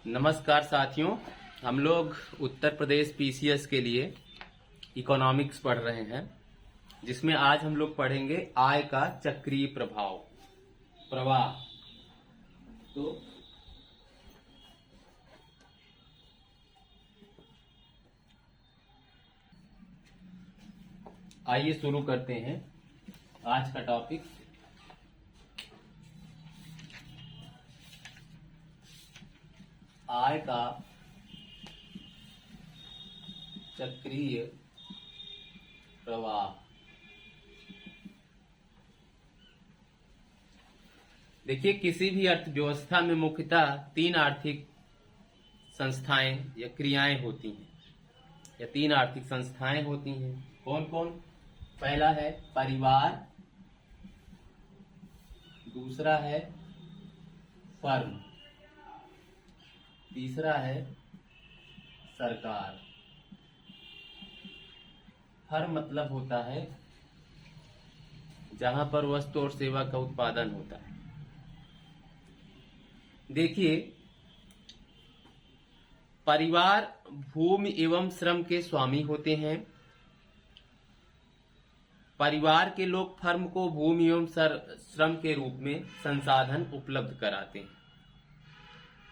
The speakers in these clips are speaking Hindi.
नमस्कार साथियों, हम लोग उत्तर प्रदेश पीसीएस के लिए इकोनॉमिक्स पढ़ रहे हैं, जिसमें आज हम लोग पढ़ेंगे आय का चक्रीय प्रवाह। तो आइए शुरू करते हैं आज का टॉपिक। आय का चक्रीय प्रवाह। देखिए, किसी भी अर्थव्यवस्था में मुख्यतः तीन आर्थिक संस्थाएं या क्रियाएं होती हैं, या तीन आर्थिक संस्थाएं होती हैं। कौन कौन? पहला है परिवार, दूसरा है फर्म, तीसरा है सरकार। फर्म मतलब होता है जहां पर वस्तु और सेवा का उत्पादन होता है। देखिए, परिवार भूमि एवं श्रम के स्वामी होते हैं। परिवार के लोग फर्म को भूमि एवं श्रम के रूप में संसाधन उपलब्ध कराते हैं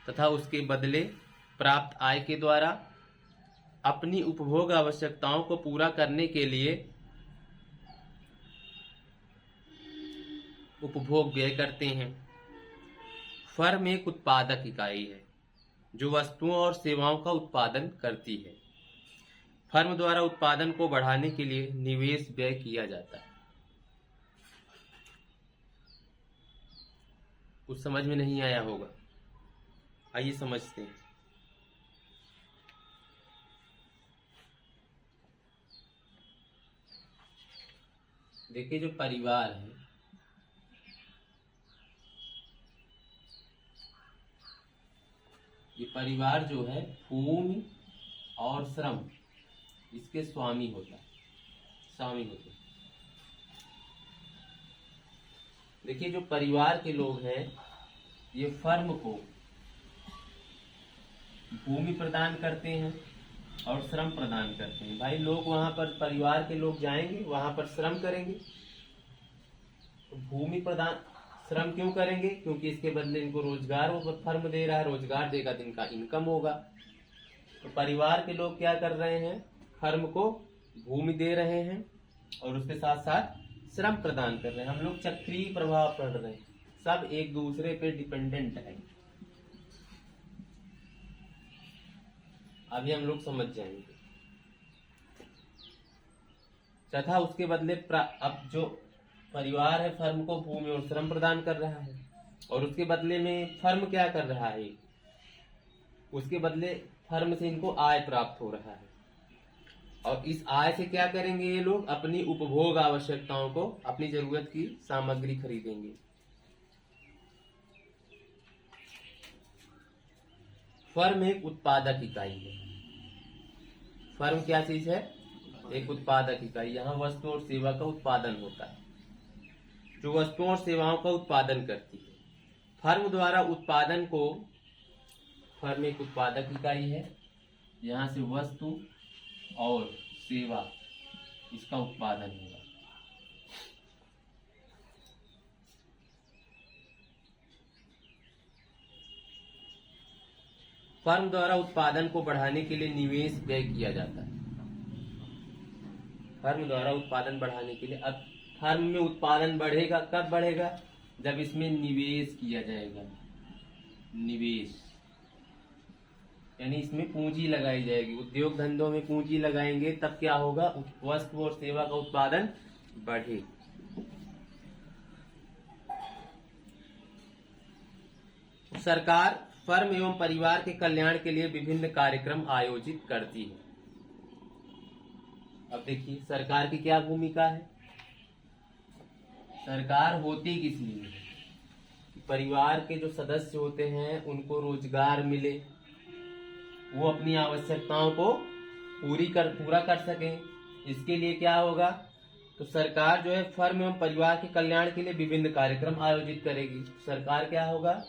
तथा उसके बदले प्राप्त आय के द्वारा अपनी उपभोग आवश्यकताओं को पूरा करने के लिए उपभोग व्यय करते हैं। फर्म एक उत्पादक इकाई है जो वस्तुओं और सेवाओं का उत्पादन करती है। फर्म द्वारा उत्पादन को बढ़ाने के लिए निवेश व्यय किया जाता है। कुछ समझ में नहीं आया होगा, आइए समझते हैं। देखिए, जो परिवार है, ये परिवार जो है भूमि और श्रम इसके स्वामी होते हैं। देखिए, जो परिवार के लोग हैं ये फर्म को भूमि प्रदान करते हैं और श्रम प्रदान करते हैं। भाई, लोग वहां पर, परिवार के लोग जाएंगे, वहां पर श्रम करेंगे। तो भूमि प्रदान, श्रम क्यों करेंगे? क्योंकि इसके बदले इनको रोजगार वो फर्म दे रहा है, रोजगार देगा तो इनका इनकम होगा। तो परिवार के लोग क्या कर रहे हैं? फर्म को भूमि दे रहे हैं और उसके साथ साथ श्रम प्रदान कर रहे हैं। हम लोग चक्रीय प्रवाह पढ़ रहे हैं, सब एक दूसरे पे डिपेंडेंट है। अभी हम लोग समझ जाएंगे। तथा उसके बदले अब जो परिवार है फर्म को भूमि और श्रम प्रदान कर रहा है, और उसके बदले में फर्म क्या कर रहा है? उसके बदले फर्म से इनको आय प्राप्त हो रहा है, और इस आय से क्या करेंगे ये लोग? अपनी उपभोग आवश्यकताओं को, अपनी जरूरत की सामग्री खरीदेंगे। फर्म एक उत्पादक इकाई है। फर्म क्या चीज है? एक उत्पादक इकाई। यहाँ वस्तु और सेवा का उत्पादन होता है, जो वस्तुओं और सेवाओं का उत्पादन करती है। फर्म द्वारा उत्पादन को, फर्म एक उत्पादक इकाई है, यहाँ से वस्तु और सेवा इसका उत्पादन होगा। फर्म द्वारा उत्पादन को बढ़ाने के लिए निवेश व्यय किया जाता है। फर्म द्वारा उत्पादन बढ़ाने के लिए, अब फर्म में उत्पादन बढ़ेगा, कब बढ़ेगा? जब इसमें निवेश किया जाएगा। निवेश यानी इसमें पूंजी लगाई जाएगी। उद्योग धंधों में पूंजी लगाएंगे तब क्या होगा? वस्तु और सेवा का उत्पादन बढ़ेगा। सरकार फर्म एवं परिवार के कल्याण के लिए विभिन्न कार्यक्रम आयोजित करती है। अब देखिए, सरकार की क्या भूमिका है? सरकार होती किस लिए? परिवार के जो सदस्य होते हैं उनको रोजगार मिले, वो अपनी आवश्यकताओं को पूरा कर सकें। इसके लिए क्या होगा? तो सरकार जो है फर्म एवं परिवार के कल्याण के लिए विभिन्न कार्यक्रम आयोजित करेगी। सरकार क्या होगा?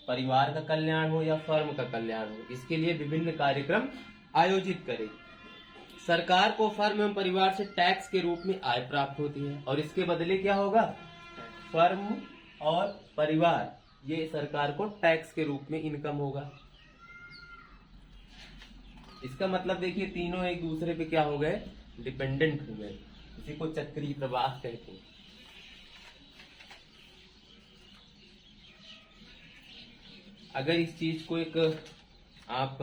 परिवार का कल्याण हो या फर्म का कल्याण हो, इसके लिए विभिन्न कार्यक्रम आयोजित करें। सरकार को फर्म एवं परिवार से टैक्स के रूप में आय प्राप्त होती है और इसके बदले क्या होगा, फर्म और परिवार ये सरकार को टैक्स के रूप में इनकम होगा। इसका मतलब देखिए तीनों एक दूसरे पे क्या हो गए, डिपेंडेंट हो गए। इसी को चक्रीय प्रवाह कहते हैं। अगर इस चीज को एक आप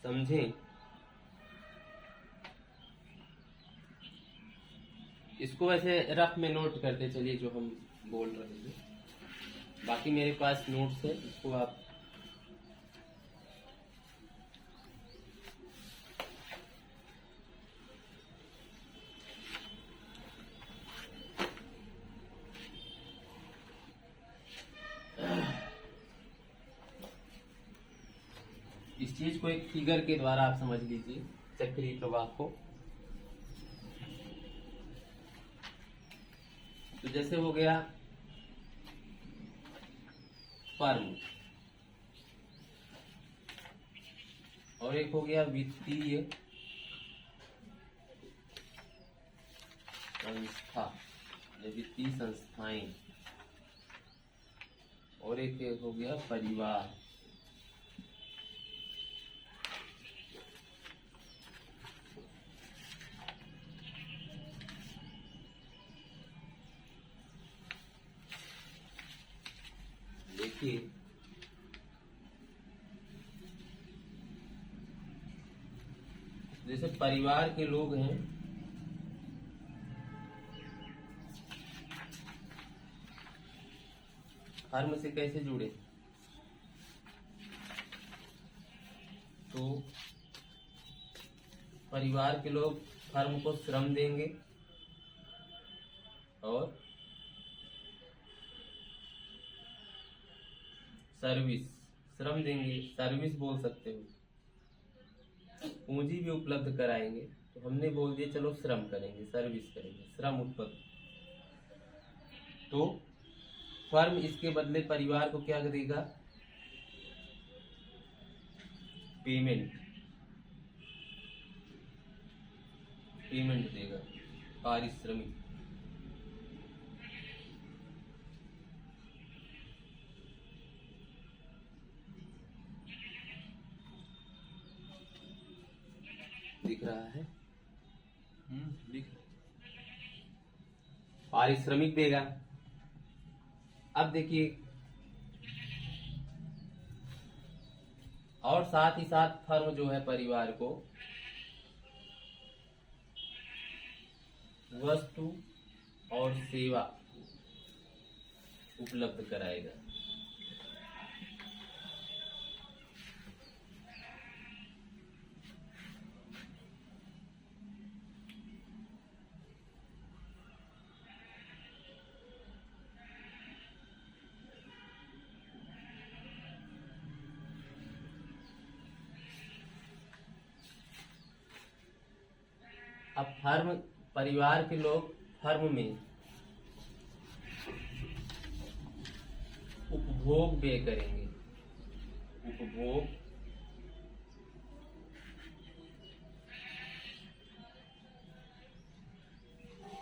समझें, इसको वैसे रफ में नोट करते चलिए जो हम बोल रहे हैं। बाकी मेरे पास नोट्स है, इसको आप इस चीज को एक फिगर के द्वारा आप समझ लीजिए, चक्रीय प्रवाह को। तो जैसे हो गया फर्म और एक हो गया वित्तीय संस्था या वित्तीय संस्थाएं और एक हो गया परिवार। देखिए जैसे परिवार के लोग हैं, फर्म से कैसे जुड़े, तो परिवार के लोग फर्म को श्रम देंगे और सर्विस, श्रम देंगे, सर्विस बोल सकते हो, पूंजी भी उपलब्ध कराएंगे। तो हमने बोल दिया चलो श्रम करेंगे, सर्विस करेंगे, श्रम उत्पन्न। तो फर्म इसके बदले परिवार को क्या देगा, पेमेंट देगा, पारिश्रमिक। दिख रहा है, दिख पारिश्रमिक देगा। अब देखिए और साथ ही साथ फर्म जो है परिवार को वस्तु और सेवा उपलब्ध कराएगा। अब फर्म, परिवार के लोग फर्म में उपभोग व्यय करेंगे,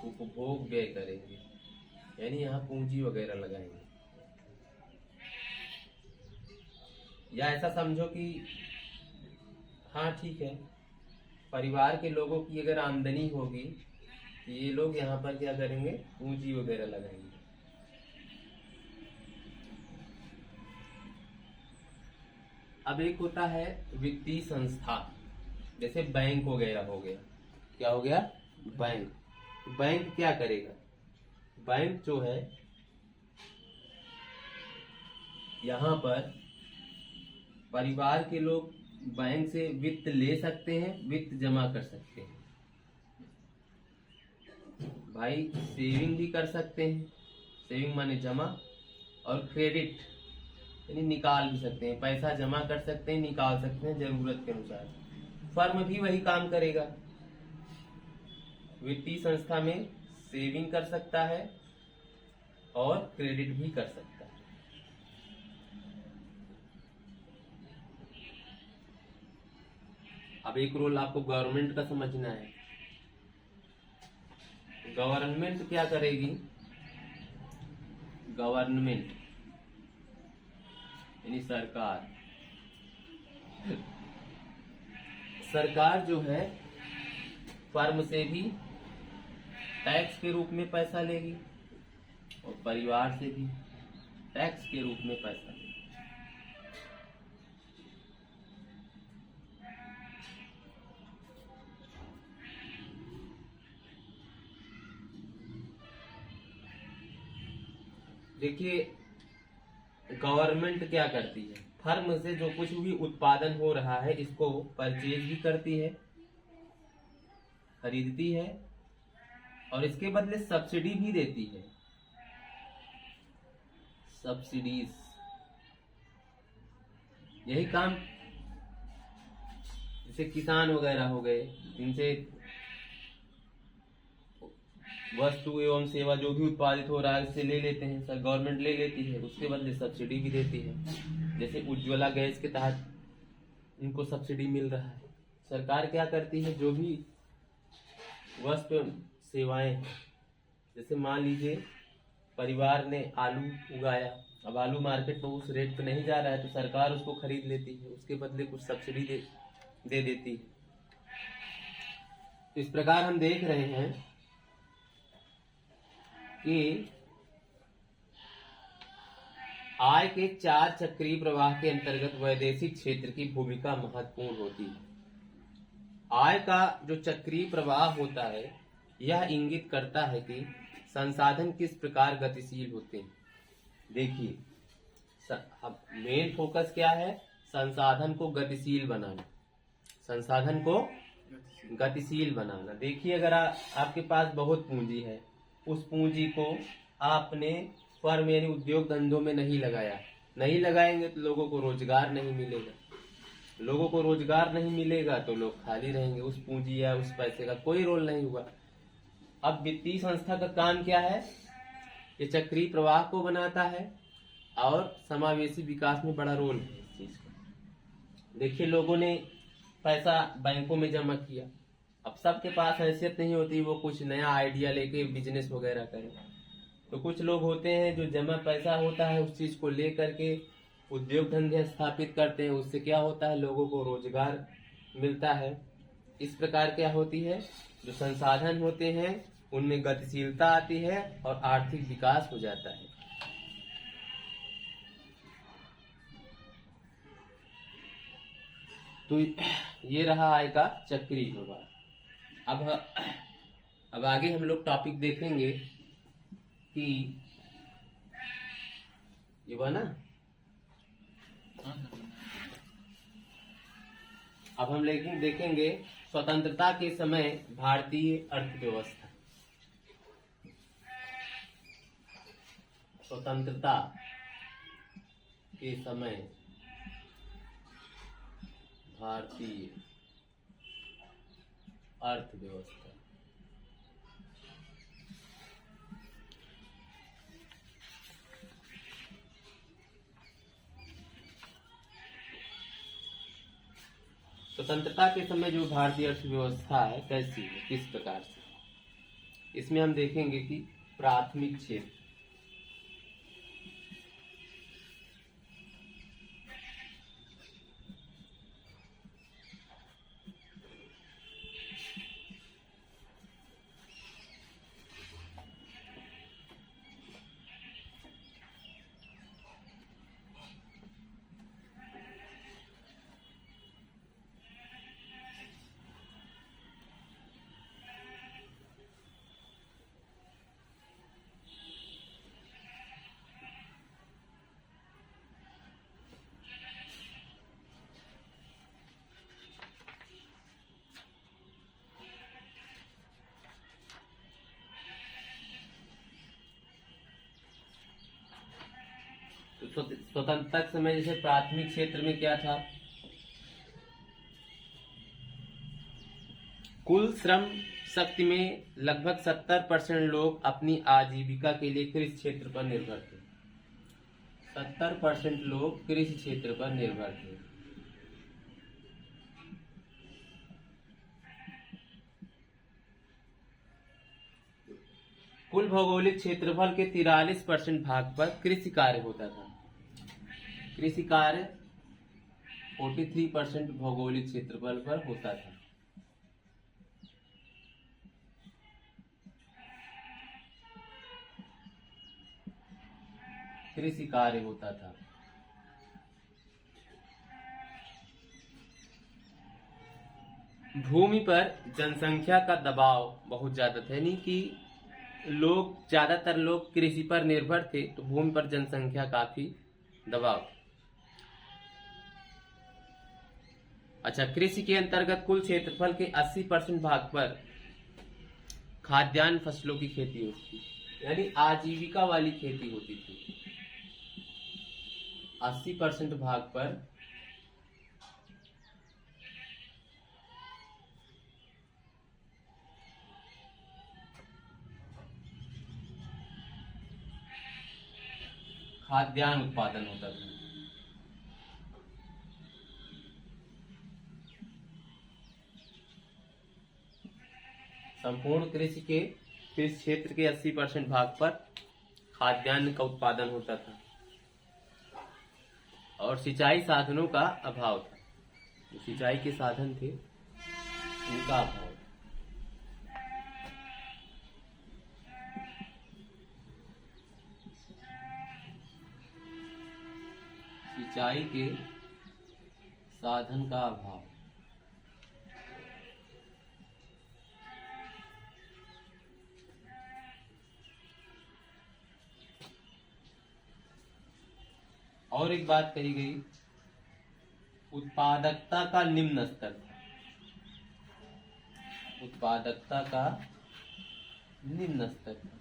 उपभोग व्यय करेंगे, यानी यहाँ पूंजी वगैरह लगाएंगे। या ऐसा समझो कि हाँ ठीक है, परिवार के लोगों की अगर आमदनी होगी तो ये लोग यहाँ पर क्या करेंगे, पूंजी वगैरह लगाएंगे। अब एक होता है वित्तीय संस्था, जैसे बैंक वगैरह हो गया। क्या हो गया, बैंक। बैंक क्या करेगा, बैंक जो है यहाँ पर परिवार के लोग बैंक से वित्त ले सकते हैं, वित्त जमा कर सकते हैं। भाई सेविंग भी कर सकते हैं, सेविंग माने जमा, और क्रेडिट यानी निकाल भी सकते हैं, पैसा जमा कर सकते हैं, निकाल सकते हैं जरूरत के अनुसार। फर्म भी वही काम करेगा। वित्तीय संस्था में सेविंग कर सकता है और क्रेडिट भी कर सकता है। अब एक रोल आपको गवर्नमेंट का समझना है। गवर्नमेंट क्या करेगी? गवर्नमेंट यानी सरकार, सरकार जो है फर्म से भी टैक्स के रूप में पैसा लेगी और परिवार से भी टैक्स के रूप में पैसा लेगी। देखिए गवर्नमेंट क्या करती है, फर्म से जो कुछ भी उत्पादन हो रहा है इसको परचेज भी करती है, खरीदती है और इसके बदले सब्सिडी भी देती है। सब्सिडीज, यही काम जैसे किसान वगैरह हो गए, इनसे वस्तु एवं सेवा जो भी उत्पादित हो रहा है उससे ले लेते हैं, सर गवर्नमेंट ले लेती है, उसके बदले सब्सिडी भी देती है। जैसे उज्ज्वला गैस के तहत इनको सब्सिडी मिल रहा है। सरकार क्या करती है, जो भी वस्तु सेवाएं, जैसे मान लीजिए परिवार ने आलू उगाया, अब आलू मार्केट में उस रेट पे नहीं जा रहा है तो सरकार उसको खरीद लेती है, उसके बदले कुछ सब्सिडी दे देती है। इस प्रकार हम देख रहे हैं कि आय के 4 चक्रीय प्रवाह के अंतर्गत वैदेशिक क्षेत्र की भूमिका महत्वपूर्ण होती है। आय का जो चक्रीय प्रवाह होता है यह इंगित करता है कि संसाधन किस प्रकार गतिशील होते हैं। देखिए मेन फोकस क्या है, संसाधन को गतिशील बनाना, संसाधन को गतिशील बनाना। देखिए अगर आपके पास बहुत पूंजी है, उस पूंजी को आपने फर्म यानी उद्योग धंधों में नहीं लगाया, नहीं लगाएंगे तो लोगों को रोजगार नहीं मिलेगा, लोगों को रोजगार नहीं मिलेगा तो लोग खाली रहेंगे, उस पूंजी या उस पैसे का कोई रोल नहीं हुआ। अब वित्तीय संस्था का काम क्या है, ये चक्रीय प्रवाह को बनाता है और समावेशी विकास में बड़ा रोल है इस चीज का। देखिए लोगों ने पैसा बैंकों में जमा किया, अब सबके पास हैसियत नहीं होती वो कुछ नया आइडिया लेके बिजनेस वगैरह करें, तो कुछ लोग होते हैं जो जमा पैसा होता है उस चीज को ले करके उद्योग धंधे स्थापित करते हैं, उससे क्या होता है लोगों को रोजगार मिलता है। इस प्रकार क्या होती है, जो संसाधन होते हैं उनमें गतिशीलता आती है और आर्थिक विकास हो जाता है। तो ये रहा आय का चक्रीय प्रवाह। अब आगे हम लोग टॉपिक देखेंगे कि ये हुआ ना, अब हम देखेंगे स्वतंत्रता के समय भारतीय अर्थव्यवस्था। स्वतंत्रता के समय भारतीय अर्थव्यवस्था। स्वतंत्रता के समय जो भारतीय अर्थव्यवस्था है कैसी है, किस प्रकार से, इसमें हम देखेंगे कि प्राथमिक क्षेत्र, स्वतंत्रता के समय जैसे प्राथमिक क्षेत्र में क्या था, कुल श्रम शक्ति में लगभग 70% लोग अपनी आजीविका के लिए कृषि क्षेत्र पर निर्भर थे। 70% लोग कृषि क्षेत्र पर निर्भर थे। कुल भौगोलिक क्षेत्रफल के 43% भाग पर कृषि कार्य होता था। कृषि कार्य 43% भौगोलिक क्षेत्रफल पर होता था। कृषि कार्य होता था। भूमि पर जनसंख्या का दबाव बहुत ज्यादा था, यानी कि ज्यादातर लोग कृषि पर निर्भर थे, तो भूमि पर जनसंख्या काफी दबाव। अच्छा, कृषि के अंतर्गत कुल क्षेत्रफल के 80% भाग पर खाद्यान्न फसलों की खेती होती थी, यानी आजीविका वाली खेती होती थी। 80% भाग पर खाद्यान्न उत्पादन होता था। संपूर्ण कृषि क्षेत्र के 80% भाग पर खाद्यान्न का उत्पादन होता था और सिंचाई साधनों का अभाव था। जो सिंचाई के साधन थे उनका अभाव। सिंचाई के साधन का अभाव। और एक बात कही गई, उत्पादकता का निम्न स्तर था। उत्पादकता का निम्न स्तर था।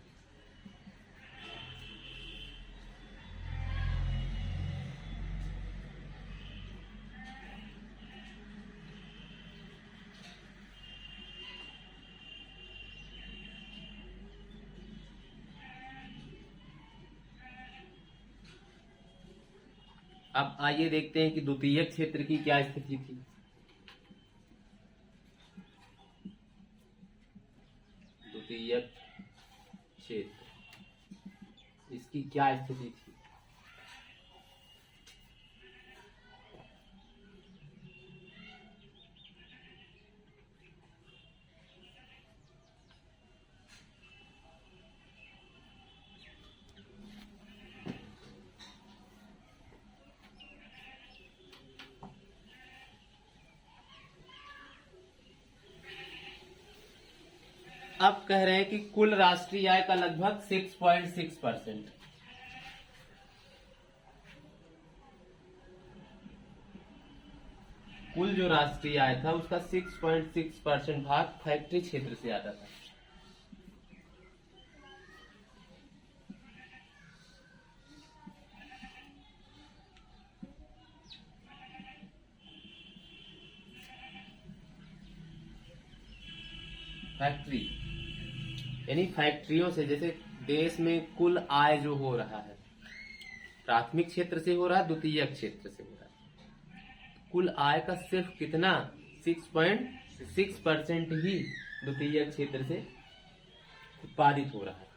अब आइए देखते हैं कि द्वितीयक क्षेत्र की क्या स्थिति थी। द्वितीयक क्षेत्र, इसकी क्या स्थिति थी। अब कह रहे हैं कि कुल राष्ट्रीय आय का लगभग 6.6%। कुल जो राष्ट्रीय आय था उसका 6.6% भाग फैक्ट्री क्षेत्र से आता था। फैक्ट्री यानी फैक्ट्रियों से, जैसे देश में कुल आय जो हो रहा है प्राथमिक क्षेत्र से हो रहा है, द्वितीयक क्षेत्र से हो रहा है। कुल आय का सिर्फ कितना 6.6% ही द्वितीयक क्षेत्र से उत्पादित हो रहा है।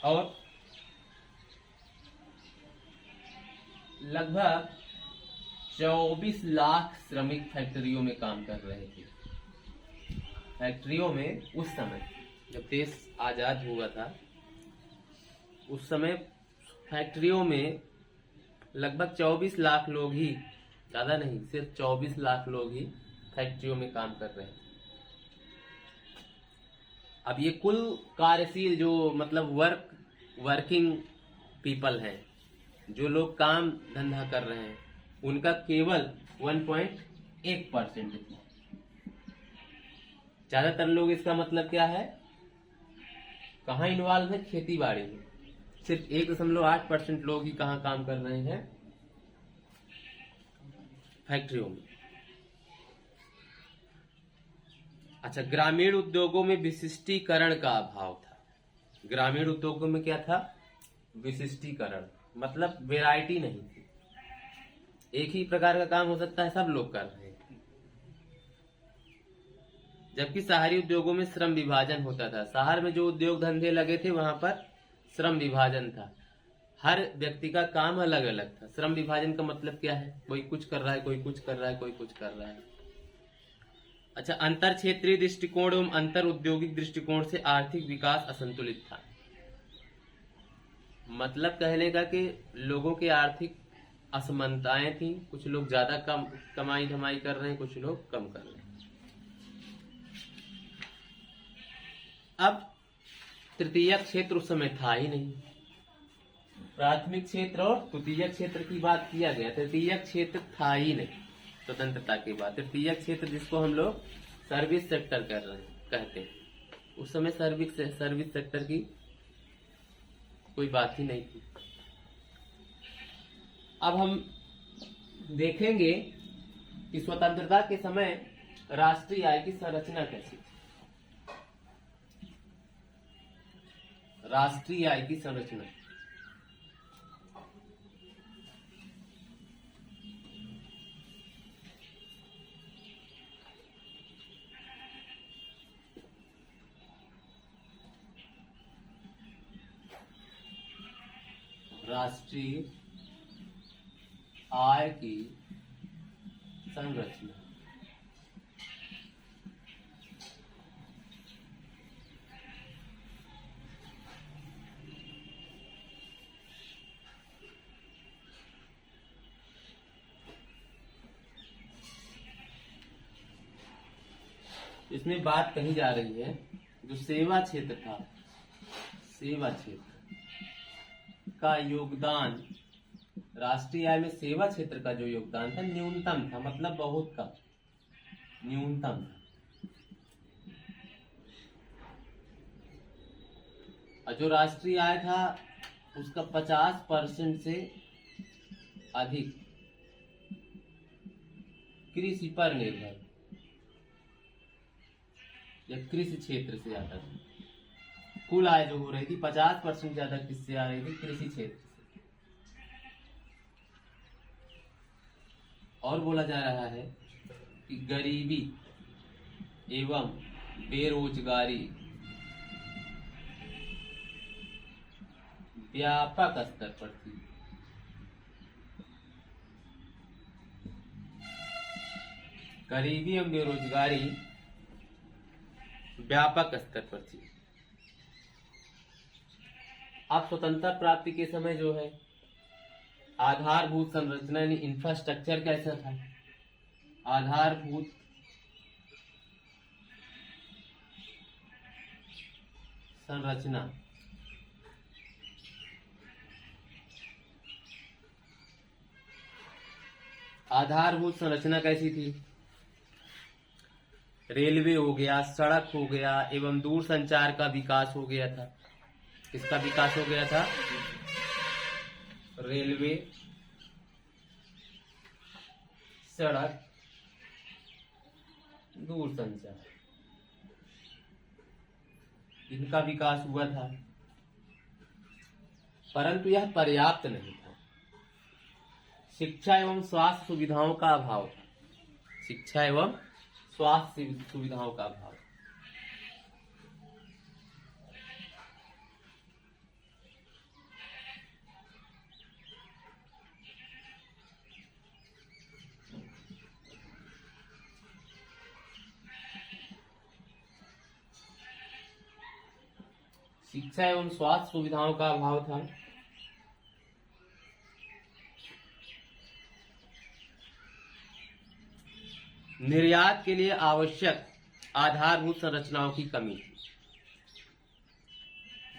और लगभग 24 लाख श्रमिक फैक्ट्रियों में काम कर रहे थे। फैक्ट्रियों में उस समय जब देश आजाद हुआ था उस समय फैक्ट्रियों में लगभग 24 लाख लोग ही, ज्यादा नहीं, सिर्फ 24 लाख लोग ही फैक्ट्रियों में काम कर रहे हैं। अब ये कुल कार्यशील जो मतलब वर्किंग पीपल हैं, जो लोग काम धंधा कर रहे हैं, उनका केवल 1.1% है। ज्यादातर लोग, इसका मतलब क्या है, कहाँ इन्वॉल्व है, खेती बाड़ी में। सिर्फ 1.8% लोग ही कहाँ काम कर रहे हैं, फैक्ट्रियों में। अच्छा, ग्रामीण उद्योगों में विशिष्टीकरण का अभाव था। ग्रामीण उद्योगों में क्या था? विशिष्टीकरण, मतलब वैरायटी नहीं थी। एक ही प्रकार का काम हो सकता है, सब लोग कर रहे हैं। जबकि शहरी उद्योगों में श्रम विभाजन होता था। शहर में जो उद्योग धंधे लगे थे वहां पर श्रम विभाजन था। हर व्यक्ति का काम अलग अलग था। श्रम विभाजन का मतलब क्या है? कोई कुछ कर रहा है, कोई कुछ कर रहा है, कोई कुछ कर रहा है। अच्छा, अंतर क्षेत्रीय दृष्टिकोण एवं अंतर औद्योगिक दृष्टिकोण से आर्थिक विकास असंतुलित था। मतलब कहने का कि लोगों की आर्थिक असमानताएं थी। कुछ लोग ज्यादा कम कमाई धमाई कर रहे हैं, कुछ लोग कम कर रहे हैं। अब तृतीय क्षेत्र उस समय था ही नहीं। प्राथमिक क्षेत्र और तृतीय क्षेत्र की बात किया गया, तृतीय क्षेत्र था ही नहीं। स्वतंत्रता के बाद तृतीय क्षेत्र, जिसको हम लोग सर्विस सेक्टर कर रहे हैं कहते हैं, उस समय सर्विस सेक्टर की कोई बात ही नहीं थी। अब हम देखेंगे कि स्वतंत्रता के समय राष्ट्रीय आय की संरचना कैसी थी। राष्ट्रीय आय की संरचना, राष्ट्रीय आय की संरचना। इसमें बात कही जा रही है जो सेवा क्षेत्र था, सेवा क्षेत्र का योगदान, राष्ट्रीय आय में सेवा क्षेत्र का जो योगदान था न्यूनतम था, मतलब बहुत कम, न्यूनतम था। और जो राष्ट्रीय आय था उसका 50% से अधिक कृषि पर निर्भर या कृषि क्षेत्र से आता था। कुल आय जो हो रही थी 50% ज्यादा किससे आ रही थी? कृषि क्षेत्र से। और बोला जा रहा है कि गरीबी एवं बेरोजगारी व्यापक स्तर पर थी। गरीबी एवं बेरोजगारी व्यापक स्तर पर थी। अब स्वतंत्रता प्राप्ति के समय जो है आधारभूत संरचना यानी इंफ्रास्ट्रक्चर कैसा था? आधारभूत संरचना, आधारभूत संरचना कैसी थी? रेलवे हो गया, सड़क हो गया एवं दूर संचार का विकास हो गया था। किसका विकास हो गया था? रेलवे, सड़क, दूर संचार, इनका विकास हुआ था, परंतु यह पर्याप्त नहीं था। शिक्षा एवं स्वास्थ्य सुविधाओं का अभाव था। शिक्षा एवं स्वास्थ्य सुविधाओं का अभाव। शिक्षा एवं स्वास्थ्य सुविधाओं का अभाव था। निर्यात के लिए आवश्यक आधारभूत संरचनाओं की कमी थी।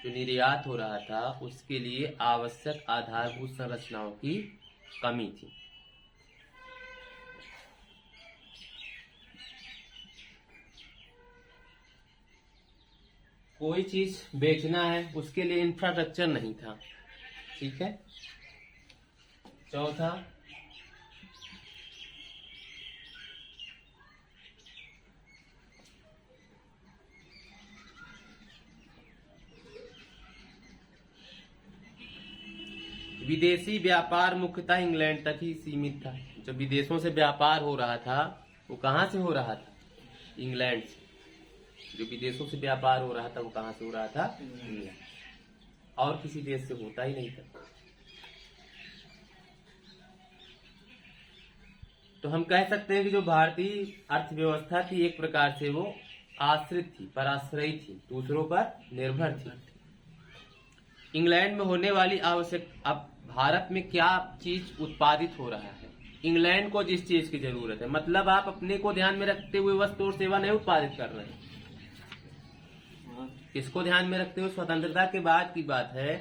जो निर्यात हो रहा था उसके लिए आवश्यक आधारभूत संरचनाओं की कमी थी। कोई चीज बेचना है उसके लिए इंफ्रास्ट्रक्चर नहीं था। ठीक है। चौथा, विदेशी व्यापार मुख्यतः इंग्लैंड तक ही सीमित था। जब विदेशों से व्यापार हो रहा था वो कहाँ से हो रहा था? इंग्लैंड से। जो विदेशों से व्यापार हो रहा था वो कहाँ से हो रहा था? इंग्लैंड। और किसी देश से होता ही नहीं था। तो हम कह सकते हैं कि जो भारतीय अर्थव्यवस्था थी एक प्रकार से वो आश्रित थी, पराश्रयी थी, दूसरों पर निर्भर थी। इंग्लैंड में होने वाली अब भारत में क्या चीज उत्पादित हो रहा है? इंग्लैंड को जिस चीज की जरूरत है, मतलब आप अपने को ध्यान में रखते हुए वस्तु और सेवा नहीं उत्पादित कर रहे हैं। किसको ध्यान में रखते हुए? स्वतंत्रता के बाद की बात है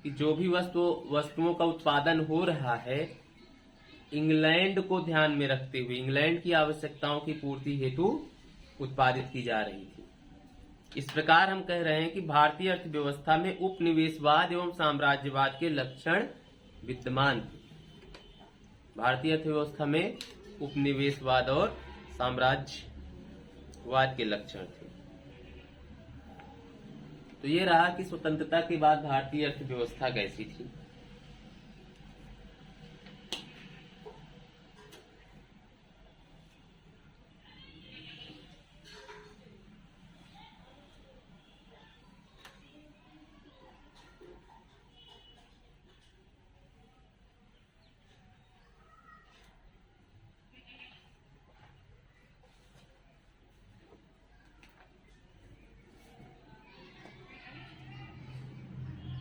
कि जो भी वस्तुओं का उत्पादन हो रहा है इंग्लैंड को ध्यान में रखते हुए, इंग्लैंड की आवश्यकताओं की पूर्ति हेतु उत्पादित की जा रही थी। इस प्रकार हम कह रहे हैं कि भारतीय अर्थव्यवस्था में उपनिवेशवाद एवं साम्राज्यवाद के लक्षण विद्यमान थे। भारतीय अर्थव्यवस्था में उपनिवेशवाद और साम्राज्यवाद के लक्षण थे। तो ये रहा कि स्वतंत्रता के बाद भारतीय अर्थव्यवस्था कैसी थी।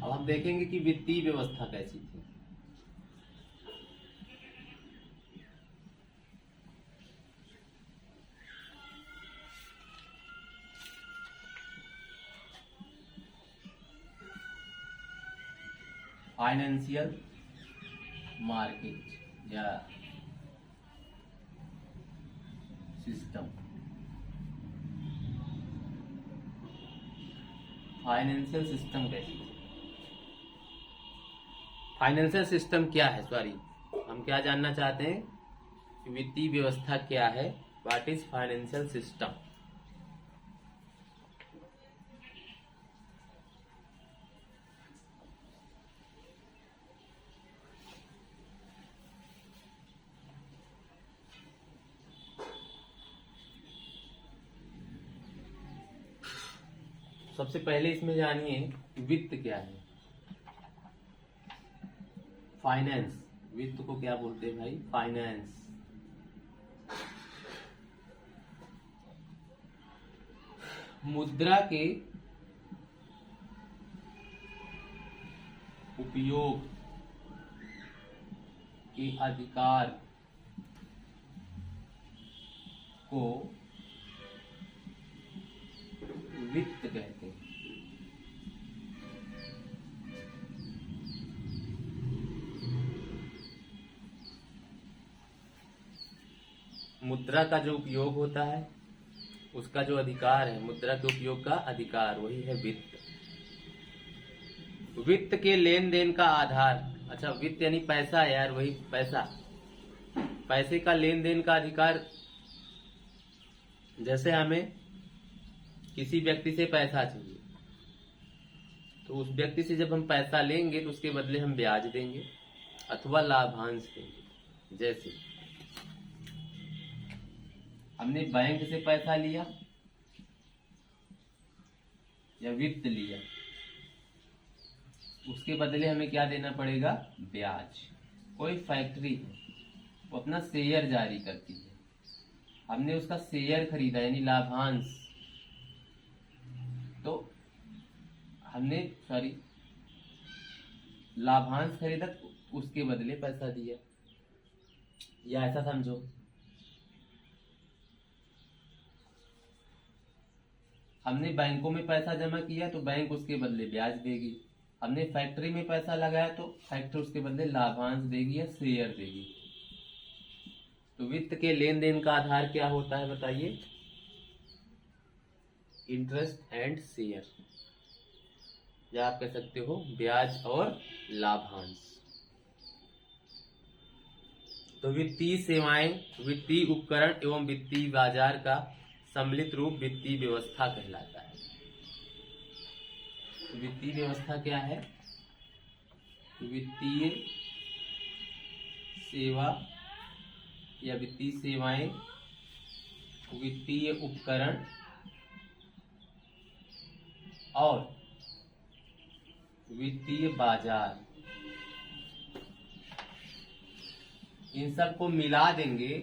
अब हम देखेंगे कि वित्तीय व्यवस्था कैसी थी। फाइनेंशियल मार्केट या सिस्टम, फाइनेंशियल सिस्टम कैसी थी? फाइनेंशियल सिस्टम क्या है? सॉरी, हम क्या जानना चाहते हैं कि वित्तीय व्यवस्था क्या है? What is financial system? सबसे पहले इसमें जानिए वित्त क्या है। फाइनेंस, वित्त को क्या बोलते हैं भाई? फाइनेंस। मुद्रा के उपयोग के अधिकार को वित्त कहते हैं। मुद्रा का जो उपयोग होता है उसका जो अधिकार है, मुद्रा के उपयोग का अधिकार, वही है वित्त। वित्त के लेन देन का आधार, अच्छा वित्त यानी पैसा यार, वही पैसा, पैसे का लेन देन का अधिकार। जैसे हमें किसी व्यक्ति से पैसा चाहिए तो उस व्यक्ति से जब हम पैसा लेंगे तो उसके बदले हम ब्याज देंगे अथवा लाभांश देंगे। जैसे हमने बैंक से पैसा लिया या वित्त लिया, उसके बदले हमें क्या देना पड़ेगा? ब्याज। कोई फैक्ट्री है वो अपना शेयर जारी करती है, हमने उसका शेयर खरीदा यानी लाभांश, तो हमने लाभांश खरीदा तो उसके बदले पैसा दिया, या ऐसा समझो। हमने बैंकों में पैसा जमा किया तो बैंक उसके बदले ब्याज देगी, हमने फैक्ट्री में पैसा लगाया तो फैक्ट्री उसके बदले लाभांश देगी या शेयर देगी। तो वित्त के लेन देन का आधार क्या होता है बताइए? इंटरेस्ट एंड शेयर, या आप कह सकते हो ब्याज और लाभांश। तो वित्तीय सेवाएं, वित्तीय उपकरण एवं वित्तीय बाजार का सम्मिलित रूप वित्तीय व्यवस्था कहलाता है। तो वित्तीय व्यवस्था क्या है? वित्तीय सेवा या वित्तीय सेवाएं, वित्तीय उपकरण और वित्तीय बाजार, इन सब को मिला देंगे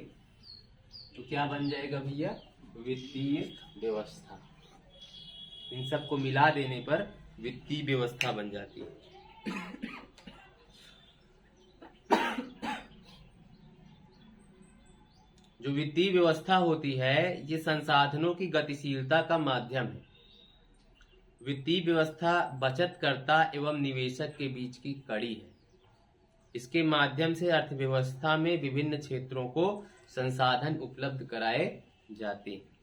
तो क्या बन जाएगा भैया? वित्तीय व्यवस्था। इन सब को मिला देने पर वित्तीय व्यवस्था बन जाती है। जो वित्तीय व्यवस्था होती है ये संसाधनों की गतिशीलता का माध्यम है। वित्तीय व्यवस्था बचतकर्ता एवं निवेशक के बीच की कड़ी है। इसके माध्यम से अर्थव्यवस्था में विभिन्न क्षेत्रों को संसाधन उपलब्ध कराए जाते हैं।